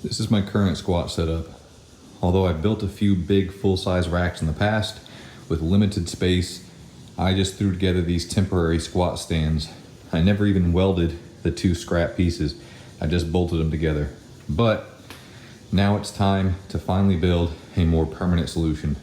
This is my current squat setup. Although I've built a few big full-size racks in the past, with limited space, I just threw together these temporary squat stands. I never even welded the two scrap pieces, I just bolted them together. But now it's time to finally build a more permanent solution.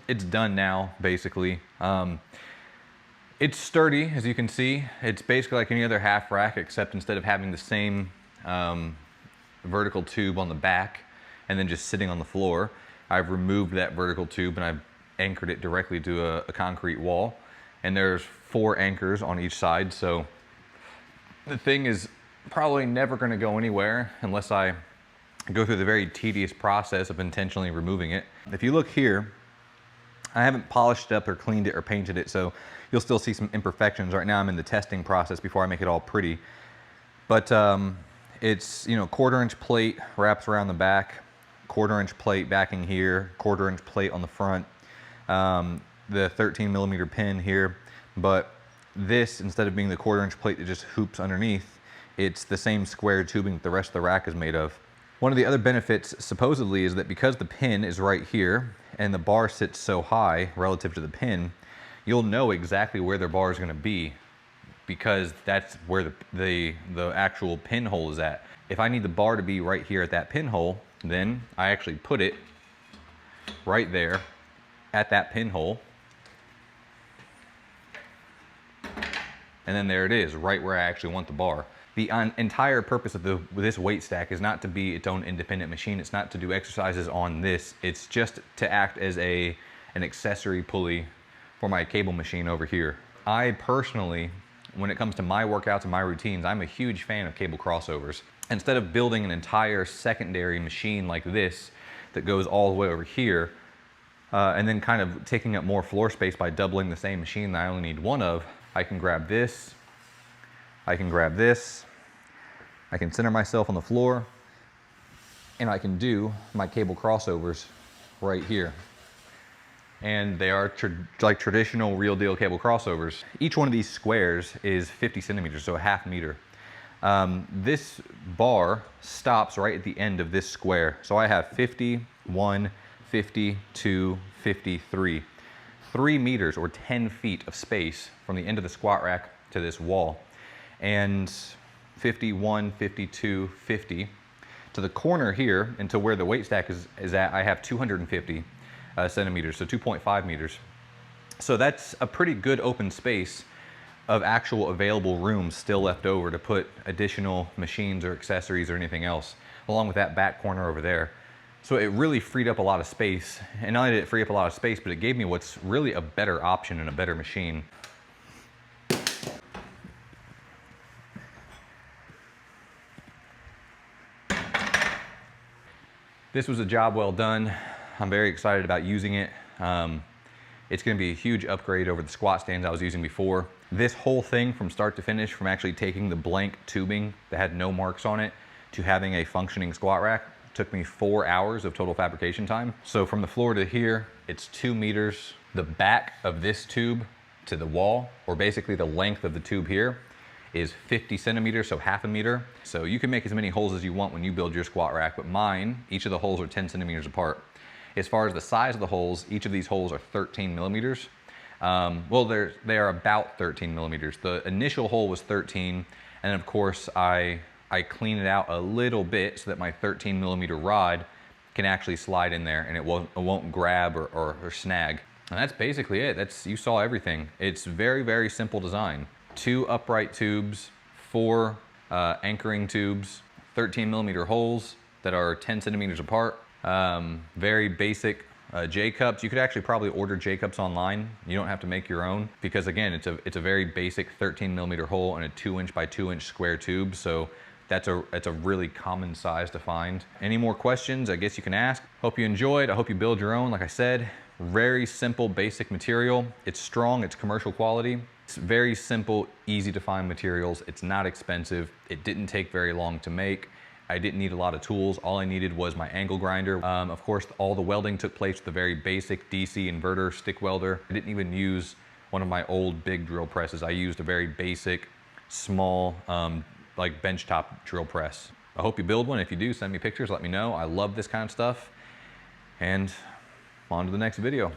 It's done now, basically. It's sturdy, as you can see. It's basically like any other half rack, except instead of having the same vertical tube on the back and then just sitting on the floor, I've removed that vertical tube and I've anchored it directly to a concrete wall. And there's 4 anchors on each side, so the thing is probably never going to go anywhere unless I go through the very tedious process of intentionally removing it. If you look here, I haven't polished it up or cleaned it or painted it, so you'll still see some imperfections. Right now I'm in the testing process before I make it all pretty. But it's, 1/4-inch plate wraps around the back, 1/4-inch plate backing here, 1/4-inch plate on the front, the 13mm pin here. But this, instead of being the 1/4-inch plate that just hoops underneath, it's the same square tubing that the rest of the rack is made of. One of the other benefits, supposedly, is that because the pin is right here and the bar sits so high relative to the pin, you'll know exactly where the bar is going to be because that's where the actual pinhole is at. If I need the bar to be right here at that pinhole, then I actually put it right there at that pinhole. And then there it is, right where I actually want the bar. The entire purpose of this weight stack is not to be its own independent machine. It's not to do exercises on this. It's just to act as an accessory pulley for my cable machine over here. I personally, when it comes to my workouts and my routines, I'm a huge fan of cable crossovers. Instead of building an entire secondary machine like this that goes all the way over here, and then kind of taking up more floor space by doubling the same machine that I only need one of, I can grab this, I can grab this, I can center myself on the floor, and I can do my cable crossovers right here. And they are like traditional real deal cable crossovers. Each one of these squares is 50 centimeters, so a ½ meter. This bar stops right at the end of this square. So I have 50, 1, 52, 53. 3 meters or 10 feet of space from the end of the squat rack to this wall. And 51, 52, 50. To the corner here and to where the weight stack is at, I have 250 centimeters, so 2.5 meters. So that's a pretty good open space of actual available room still left over to put additional machines or accessories or anything else, along with that back corner over there. So it really freed up a lot of space. And not only did it free up a lot of space, but it gave me what's really a better option and a better machine. This was a job well done. I'm very excited about using it. It's gonna be a huge upgrade over the squat stands I was using before. This whole thing from start to finish, from actually taking the blank tubing that had no marks on it to having a functioning squat rack, took me 4 hours of total fabrication time. So from the floor to here, it's 2 meters. The back of this tube to the wall, or basically the length of the tube here, is 50 centimeters, so half a meter. So you can make as many holes as you want when you build your squat rack, but mine, each of the holes are 10 centimeters apart. As far as the size of the holes, each of these holes are 13 millimeters. Well, they are about 13 millimeters. The initial hole was 13, and of course I clean it out a little bit so that my 13 millimeter rod can actually slide in there and it won't grab or snag. And that's basically it. You saw everything. It's very, very simple design. 2 upright tubes, 4 anchoring tubes, 13 millimeter holes that are 10 centimeters apart. Very basic J-cups. You could actually probably order J-cups online. You don't have to make your own because again, it's a very basic 13 millimeter hole and a 2-inch by 2-inch square tube. So that's a really common size to find. Any more questions, I guess you can ask. Hope you enjoyed. I hope you build your own. Like I said, very simple, basic material. It's strong, it's commercial quality. It's very simple, easy to find materials. It's not expensive. It didn't take very long to make. I didn't need a lot of tools. All I needed was my angle grinder. Of course, all the welding took place with a very basic DC inverter stick welder. I didn't even use one of my old big drill presses. I used a very basic, small, like benchtop drill press. I hope you build one. If you do, send me pictures, let me know. I love this kind of stuff. And on to the next video.